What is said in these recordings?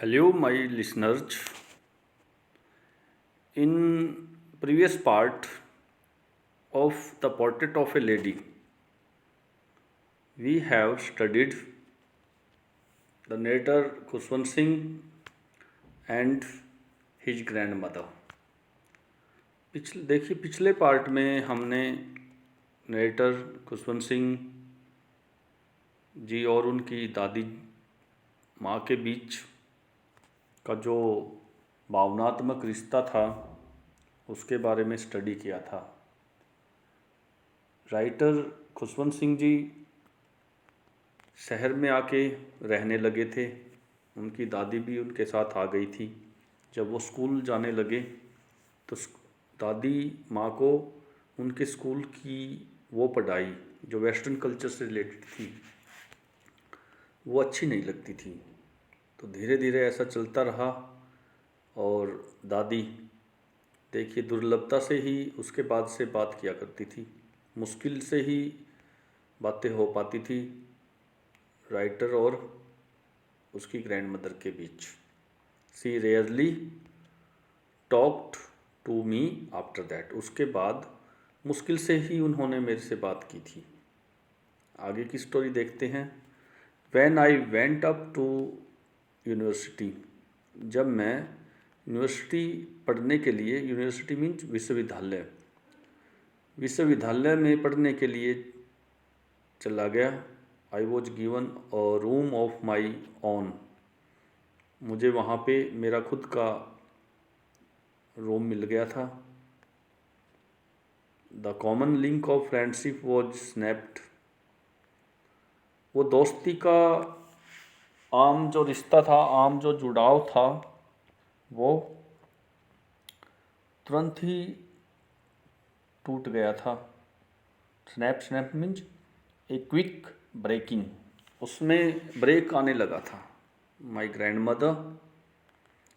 Hello, my listeners. In previous part of the portrait of a lady, we have studied the narrator Khuswant Singh and his grandmother. पिछले part में हमने narrator Khushwant Singh ji और उनकी दादी माँ के बीच का जो भावनात्मक रिश्ता था उसके बारे में स्टडी किया था। राइटर खुशवंत सिंह जी शहर में आके रहने लगे थे। उनकी दादी भी उनके साथ आ गई थी। जब वो स्कूल जाने लगे तो दादी माँ को उनके स्कूल की वो पढ़ाई जो वेस्टर्न कल्चर से रिलेटेड थी वो अच्छी नहीं लगती थी। तो धीरे धीरे ऐसा चलता रहा और दादी देखिए दुर्लभता से ही उसके बाद से बात किया करती थी, मुश्किल से ही बातें हो पाती थी राइटर और उसकी ग्रैंडमदर के बीच। She rarely talked to me after that. उसके बाद मुश्किल से ही उन्होंने मेरे से बात की थी। आगे की स्टोरी देखते हैं। When I went up to university, जब मैं यूनिवर्सिटी पढ़ने के लिए, यूनिवर्सिटी मीन्स विश्वविद्यालय, विश्वविद्यालय में पढ़ने के लिए चला गया। I was given a room of my own. मुझे वहाँ पे मेरा खुद का रूम मिल गया था। The common link of friendship was snapped. वो दोस्ती का आम जो रिश्ता था, आम जो जुड़ाव था, वो तुरंत ही टूट गया था। Snap means a quick breaking, उसमें ब्रेक आने लगा था। My grand mother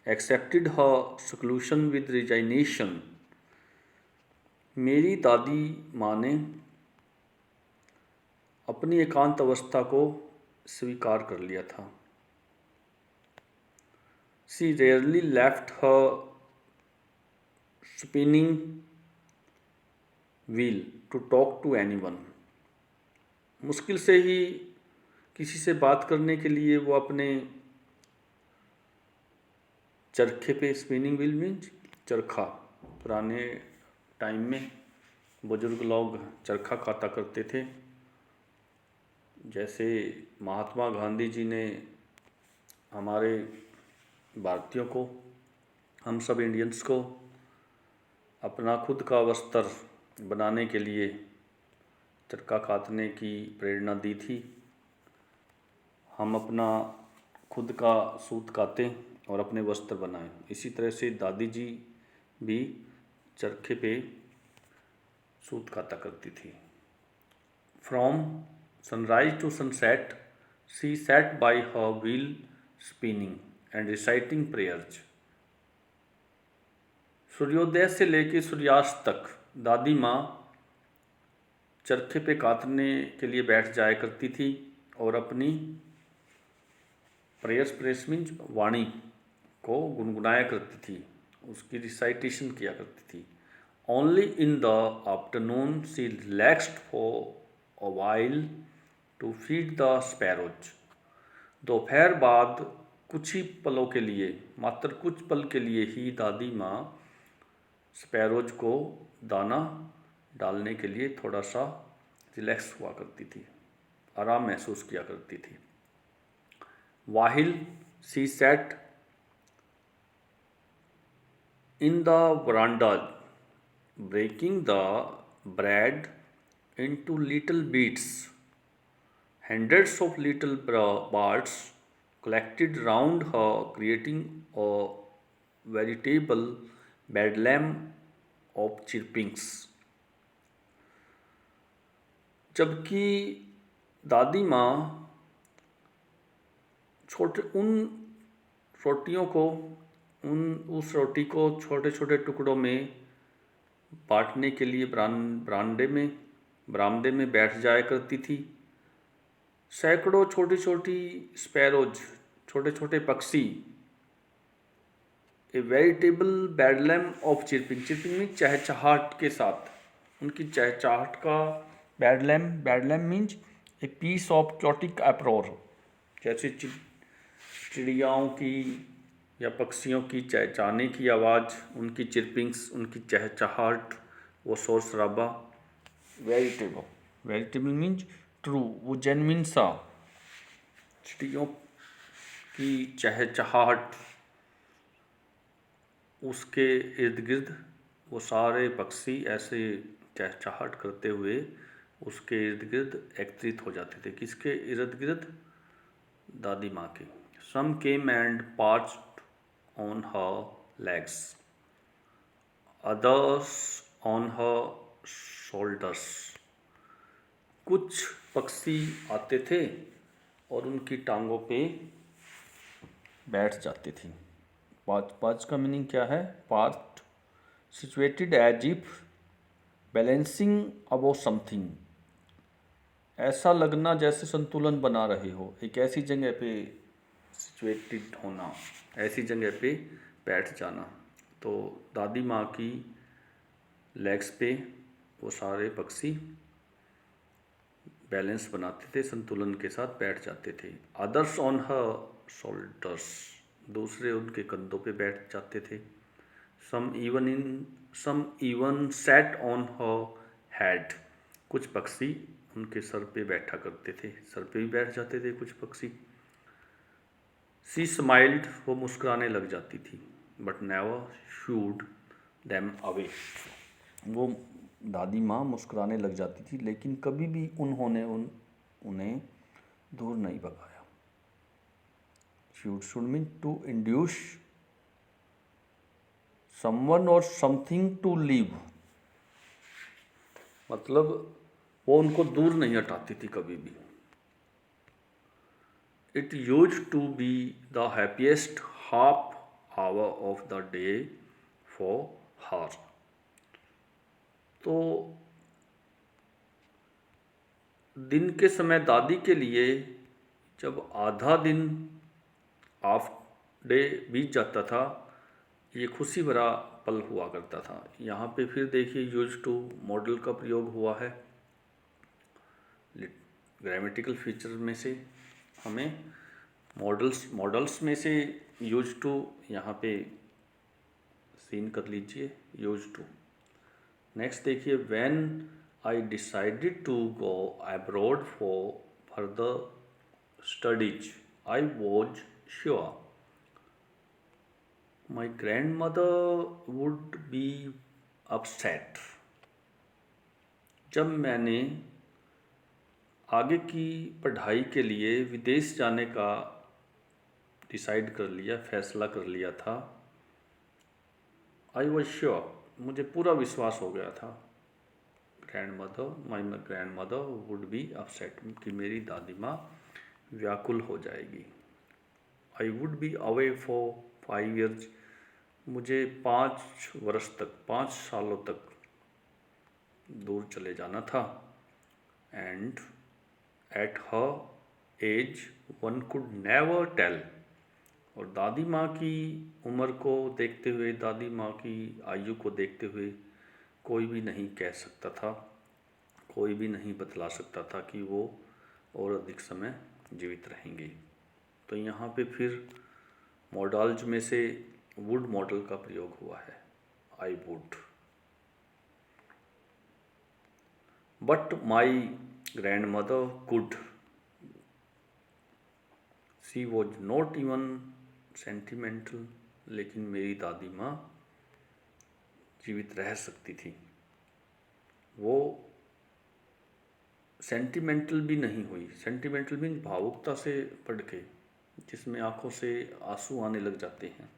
accepted her seclusion with resignation. मेरी दादी माँ ने अपनी एकांत अवस्था को स्वीकार कर लिया था। She rarely left her spinning wheel to talk to anyone. मुश्किल से ही किसी से बात करने के लिए वो अपने चरखे पे, स्पिनिंग व्हील मीन्स चरखा, पुराने टाइम में बुजुर्ग लोग चरखा काता करते थे। जैसे महात्मा गांधी जी ने हमारे भारतीयों को, हम सब इंडियंस को अपना खुद का वस्त्र बनाने के लिए चरखा कातने की प्रेरणा दी थी। हम अपना खुद का सूत कातें और अपने वस्त्र बनाएं। इसी तरह से दादी जी भी चरखे पे सूत काता करती थी। From sunrise to sunset she sat by her wheel spinning and reciting prayers. सूर्योदय से लेकर सूर्यास्त तक दादी माँ चरखे पे कातने के लिए बैठ जाया करती थी और अपनी प्रेयर्स मीन्स वाणी को गुनगुनाया करती थी, उसकी रिसाइटेशन किया करती थी। Only in the afternoon she relaxed for a while to feed the sparrows. दोपहर बाद कुछ ही पलों के लिए, मात्र कुछ पल के लिए ही दादी माँ स्पैरोज को दाना डालने के लिए थोड़ा सा रिलैक्स हुआ करती थी, आराम महसूस किया करती थी। While she sat in the veranda breaking the bread into little bits. Hundreds of little birds collected round her, creating a veritable bedlam of chirpings. जबकि दादी माँ उन रोटियों को, उस रोटी को छोटे छोटे टुकड़ों में बांटने के लिए बरामदे में बैठ जाया करती थी। सैकड़ों छोटी छोटी स्पैरोज, छोटे छोटे पक्षी a veritable bedlam of chirping, chirping में चहचहाट के साथ, उनकी चहचहाट का bedlam, bedlam means a piece of chaotic uproar, जैसे चिड़ियाओं की या पक्षियों की चहचहाने की आवाज़, उनकी चिरपिंग्स, उनकी चहचहाट, वो शोर शराबा। वेरिटेबल, वेरिटेबल मीन्स ट्रू, वो जेन्युइन सा, चिड़ियों की चहचहाट, उसके इर्द गिर्द वो सारे पक्षी ऐसे चहचहाट करते हुए उसके इर्द गिर्द एकत्रित हो जाते थे। किसके इर्द गिर्द? दादी माँ के। Some came and perched on her legs, others on her shoulders. कुछ पक्षी आते थे और उनकी टांगों पे बैठ जाते थे। पार्च का मीनिंग क्या है? Perch, situated as if balancing above something, ऐसा लगना जैसे संतुलन बना रहे हो, एक ऐसी जगह पे सिचुएटेड होना, ऐसी जगह पे बैठ जाना। तो दादी माँ की लेग्स पे वो सारे पक्षी बैलेंस बनाते थे, संतुलन के साथ बैठ जाते थे। अदर्स ऑन हर शोल्डर्स, दूसरे उनके कंधों पे बैठ जाते थे। Some even sat on her head, कुछ पक्षी उनके सर पे बैठा करते थे, सर पे भी बैठ जाते थे कुछ पक्षी। शी स्माइल्ड, वो मुस्कुराने लग जाती थी। But never should them away, वो दादी माँ मुस्कुराने लग जाती थी लेकिन कभी भी उन्होंने उन्हें दूर नहीं भगाया। Shooed mean to induce someone or something to leave, मतलब वो उनको दूर नहीं हटाती थी कभी भी। It use to be the happiest half hour of the day for her. तो दिन के समय दादी के लिए जब आधा दिन हाफ डे बीत जाता था, ये खुशी भरा पल हुआ करता था। यहाँ पे फिर देखिए यूज टू मॉडल का प्रयोग हुआ है। ग्रामेटिकल फीचर में से हमें मॉडल्स में से यूज टू यहाँ पे सीन कर लीजिए, यूज टू। नेक्स्ट देखिए, when I decided to go abroad for further studies I was sure my grand mother would be upset. जब मैंने आगे की पढ़ाई के लिए विदेश जाने का डिसाइड कर लिया, फैसला कर लिया था, आई वॉज श्योर, मुझे पूरा विश्वास हो गया था, my grand mother would be upset, कि मेरी दादी माँ व्याकुल हो जाएगी। I would be away for 5 years, मुझे 5 वर्ष तक, 5 सालों तक दूर चले जाना था। And at her age one could never tell, और दादी माँ की उम्र को देखते हुए, दादी माँ की आयु को देखते हुए कोई भी नहीं कह सकता था, कोई भी नहीं बतला सकता था कि वो और अधिक समय जीवित रहेंगे। तो यहाँ पे फिर मॉडल्स में से वुड मॉडल का प्रयोग हुआ है, I would. But my grand mother could, she was not even sentimental, लेकिन मेरी दादी माँ जीवित रह सकती थी, वो सेंटिमेंटल भी नहीं हुई। सेंटिमेंटल मीन भावुकता से पढ़ के, जिसमें आंखों से आंसू आने लग जाते हैं,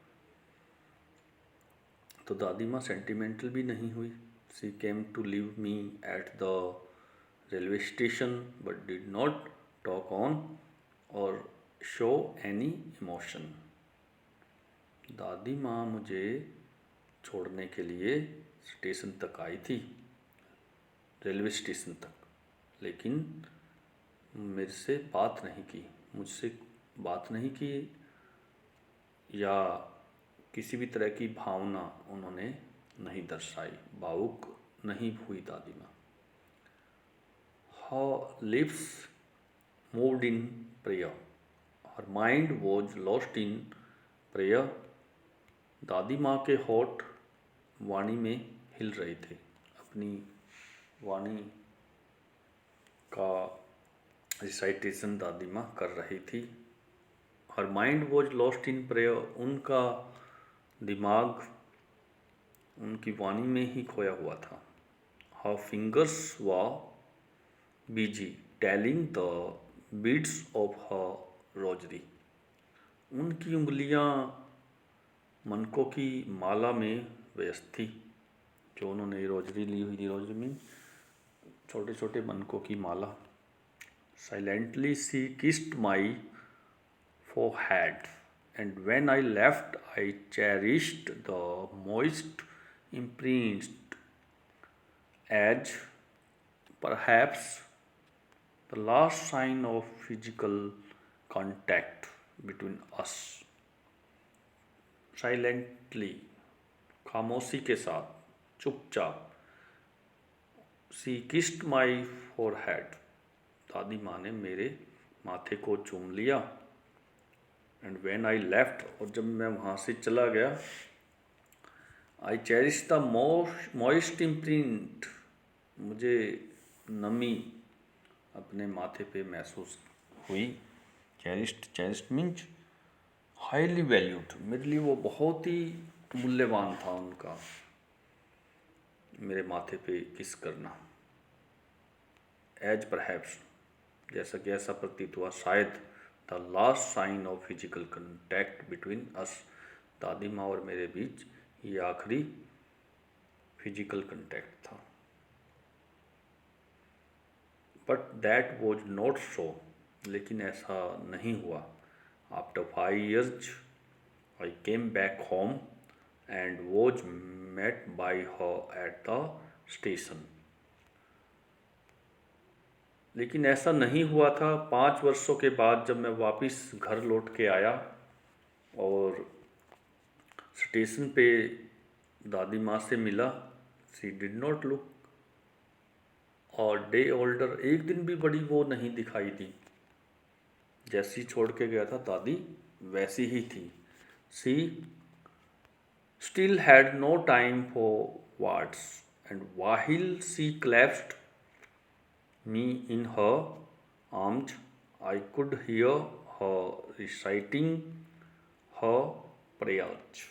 तो दादी माँ सेंटिमेंटल भी नहीं हुई। She came to leave me at the railway station but did not talk on show any एनी इमोशन। दादी माँ मुझे छोड़ने के लिए स्टेशन तक आई थी, रेलवे स्टेशन तक, लेकिन मेरे से बात नहीं की, मुझसे बात नहीं की या किसी भी तरह की भावना उन्होंने नहीं दर्शाई, भावुक नहीं हुई दादी माँ। Her lips moved in prayer. Her mind was lost in prayer. दादी माँ के होठ वाणी में हिल रहे थे, अपनी वाणी का रिसाइटेशन दादी माँ कर रही थी। Her mind was lost in prayer, उनका दिमाग उनकी वाणी में ही खोया हुआ था। हर fingers were busy telling the beads of her rosary, उनकी उंगलियां मनकों की माला में व्यस्त थी। जो उन्होंने रोजरी ली हुई थी, रोजरी में छोटे छोटे मनकों की माला। Silently she kissed my forehead, and when I left, I cherished the moist imprint as perhaps the last sign of physical contact between us. Silently, खामोशी के साथ, चुपचाप, सी किस्ड माई फोरहेड, दादी माँ ने मेरे माथे को चूम लिया। एंड व्हेन आई लेफ्ट, और जब मैं वहाँ से चला गया, I cherish the moist imprint, मुझे नमी अपने माथे पे महसूस हुई। चेरिस्ड मीन्स हाईली वैल्यूड, मेरे लिए वो बहुत ही मूल्यवान था उनका मेरे माथे पे किस करना। एज परहैप्स, जैसा कि ऐसा प्रतीत हुआ, शायद the last sign of physical contact between us, दादी माँ और मेरे बीच ये आखिरी फिजिकल कंटैक्ट था। But that was not so, लेकिन ऐसा नहीं हुआ। After 5 years I came back home and was met by her at the station. लेकिन ऐसा नहीं हुआ था। 5 वर्षों के बाद जब मैं वापस घर लौट के आया और स्टेशन पे दादी माँ से मिला, शी डिड नॉट लुक और डे ओल्डर, एक दिन भी बड़ी वो नहीं दिखाई दी। जैसी छोड़ के गया था दादी वैसी ही थी। She still had no time for words, and while she clasped me in her arms, I could hear her reciting her prayers.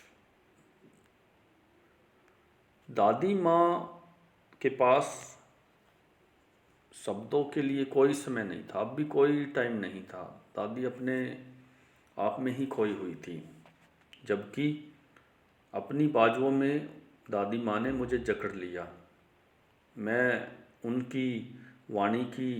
दादी माँ के पास शब्दों के लिए कोई समय नहीं था, अब भी कोई टाइम नहीं था। दादी अपने आप में ही खोई हुई थी, जबकि अपनी बाजुओं में दादी माँ ने मुझे जकड़ लिया। मैं उनकी वाणी की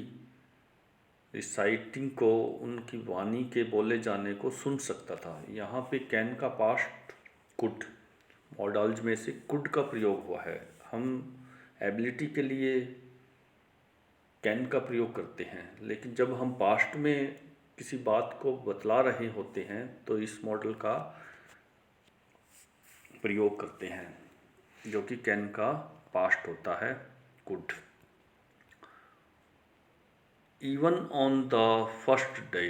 रिसाइटिंग को, उनकी वाणी के बोले जाने को सुन सकता था। यहाँ पे कैन का पास्ट कुड, मॉडल्स में से कुड का प्रयोग हुआ है। हम एबिलिटी के लिए कैन का प्रयोग करते हैं, लेकिन जब हम पास्ट में किसी बात को बतला रहे होते हैं तो इस मॉडल का प्रयोग करते हैं, जो कि कैन का पास्ट होता है, could. Even on the first day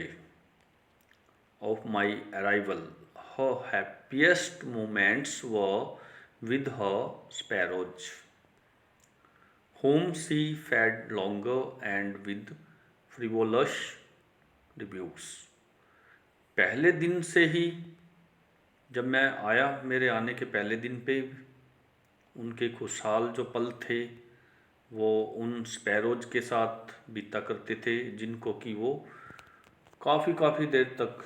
of my arrival, her happiest moments were with her sparrows, whom she fed longer and with frivolous rebukes. पहले दिन से ही, जब मैं आया, मेरे आने के पहले दिन पे उनके खुशहाल जो पल थे वो उन स्पैरोज के साथ बीता करते थे, जिनको कि वो काफ़ी देर तक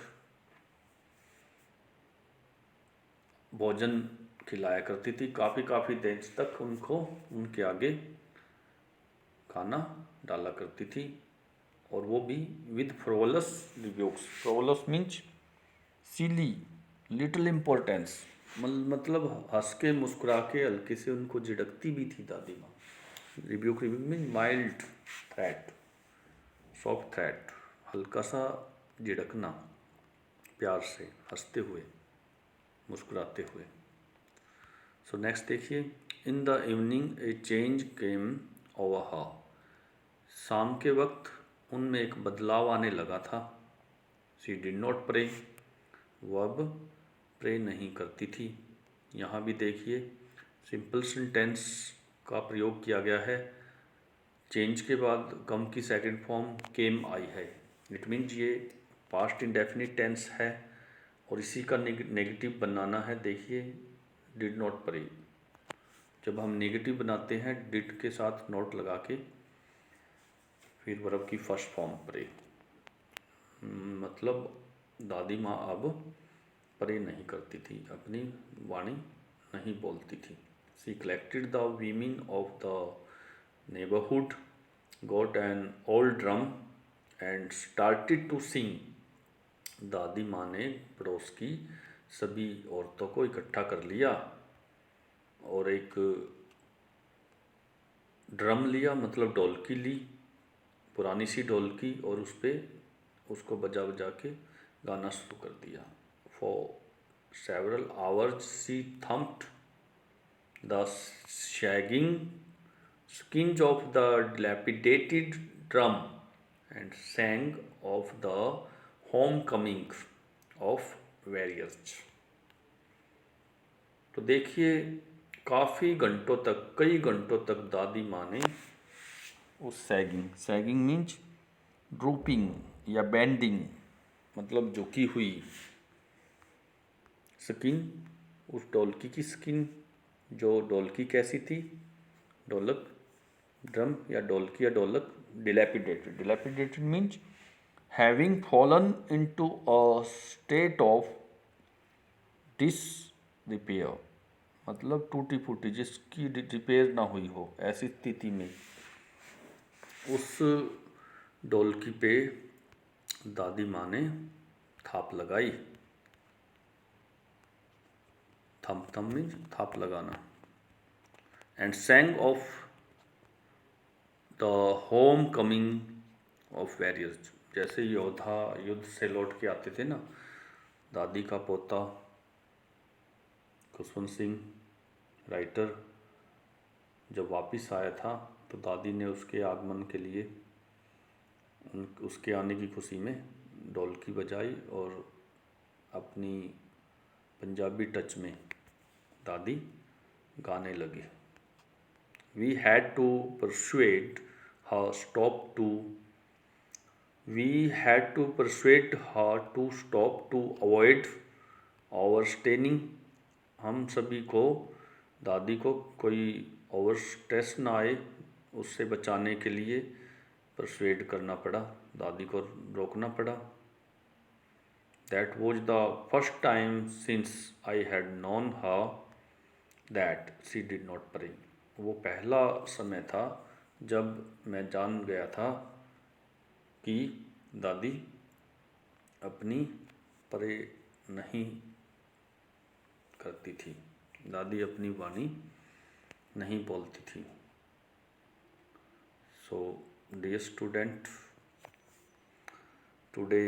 भोजन खिलाया करती थी। काफ़ी देर तक उनको उनके आगे खाना डाला करती थी, और वो भी with frivolous rebukes. Frivolous means silly, little importance, मतलब हंस के मुस्कुरा के हल्के से उनको झिड़कती भी थी दादी माँ। Rebuke mean mild threat, soft threat, हल्का सा झिड़कना प्यार से, हंसते हुए मुस्कुराते हुए। सो नेक्स्ट देखिए, in the evening A change came over हर। शाम के वक्त उनमें एक बदलाव आने लगा था। शी डिड नॉट प्रे, वो अब प्रे नहीं करती थी। यहाँ भी देखिए सिंपल सेंटेंस का प्रयोग किया गया है। चेंज के बाद कम की सेकंड फॉर्म केम आई है। इट मीन्स ये पास्ट इंडेफिनिट टेंस है और इसी का नेगेटिव बनाना है। देखिए डिड नॉट प्रे, जब हम नेगेटिव बनाते हैं डिड के साथ नॉट लगा के, फिर वर्ब की फर्स्ट फॉर्म प्रे, मतलब दादी माँ अब प्रे नहीं करती थी, अपनी वाणी नहीं बोलती थी। She collected the women of the neighbourhood, got an old drum and started to sing. दादी माँ ने पड़ोस की सभी औरतों को इकट्ठा कर लिया और एक ड्रम लिया, मतलब ढोलकी ली, पुरानी सी ढोलकी, और उस पर उसको बजा बजा के गाना शुरू कर दिया। For several hours she thumped the sagging skins of the dilapidated drum and sang of the homecoming of warriors। तो देखिए काफ़ी घंटों तक, कई घंटों तक दादी माँ ने उस सैगिंग मीन्स ड्रूपिंग या बेंडिंग, मतलब झुकी हुई स्किन, उस ढोलकी की स्किन, जो ढोलकी कैसी थी, ढोलक, ड्रम या ढोलकी या ढोलक, dilapidated means having fallen into a state of disrepair, मतलब टूटी फूटी, जिसकी रिपेयर ना हुई हो, ऐसी स्थिति में उस ढोलकी पे दादी माँ ने थाप लगाई। थम मीन्स थाप लगाना। And सैंग of the home coming of warriors, जैसे योद्धा युद्ध से लौट के आते थे ना, दादी का पोता खुशवंत सिंह राइटर जब वापस आया था तो दादी ने उसके आगमन के लिए, उसके आने की खुशी में ढोलकी बजाई और अपनी पंजाबी टच में दादी गाने लगी। We had to persuade her to stop to avoid overstraining। हम सभी को, दादी को कोई ओवर स्ट्रेस ना आए, उससे बचाने के लिए परसुएड करना पड़ा, दादी को रोकना पड़ा। That was the first time since I had known her that she did not pray। वो पहला समय था जब मैं जान गया था कि दादी अपनी प्रे नहीं करती थी, दादी अपनी वाणी नहीं बोलती थी। So dear student, today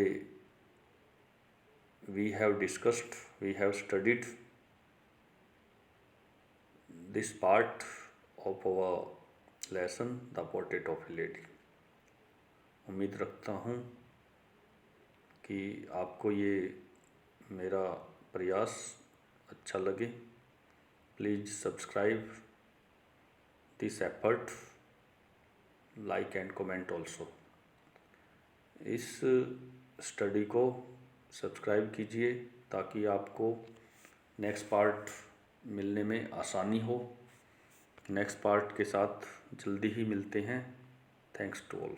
we have studied this part of our lesson, the portrait of a lady। उम्मीद रखता हूँ कि आपको ये मेरा प्रयास अच्छा लगे। Please subscribe this effort, like and comment also. इस स्टडी को सब्सक्राइब कीजिए ताकि आपको नेक्स्ट पार्ट मिलने में आसानी हो। नेक्स्ट पार्ट के साथ जल्दी ही मिलते हैं। Thanks to all.